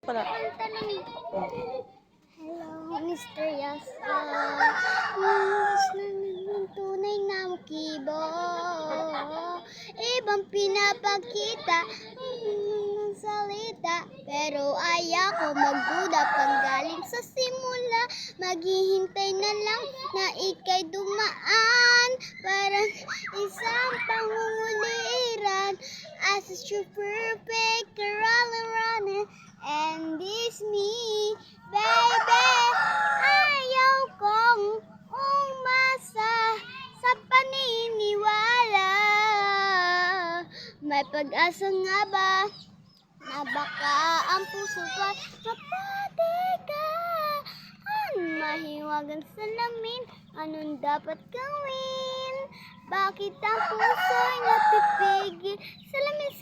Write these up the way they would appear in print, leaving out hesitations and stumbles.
pala. Hello, Mr. Yasa. Gusto ng tunay na mukibo. Ibang pinapakita ng salita. Pero ayaw ko magduda panggaling sa simula. Maghihintay na lang na ika'y dumaan. Parang isang pangunguliran. As a true perfect girl around it. And this me, baby. Ayaw kong umasa sa paniniwala. May pag-asa nga ba na baka ang puso ko'y mapatigan? Mahiwagang salamin, anong dapat gawin? Bakit ang puso'y napipigil? Salamin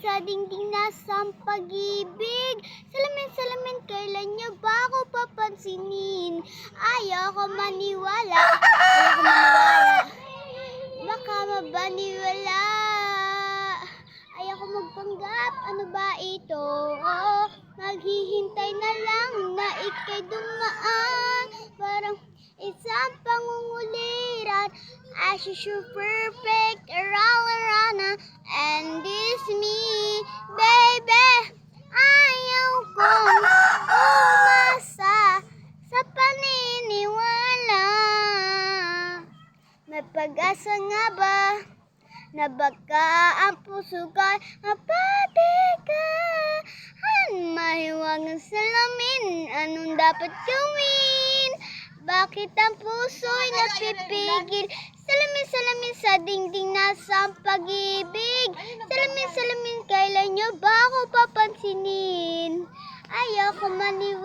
sa dingding na sa pag-ibig. Salamin, kailan niyo ba ako papansinin? Ayaw ko maniwala. Baka mabaniwala. Ayaw ko magpanggap. Ano ba ito? Maghihintay na lang na ika'y dumaan. Parang isang pangunguliran. As you should perfect around and this me, baby. Ayaw kong umasa sa paniniwala. May pag-asa nga ba na baka ang puso ko'y mapatigan? Mahiwagang salamin, anong dapat gawin? Bakit ang puso'y napipigil? Salamin sa dingding na sa pag-ibig. Salamin, kailan niyo ba ako papansinin? Ayaw ko maniwala.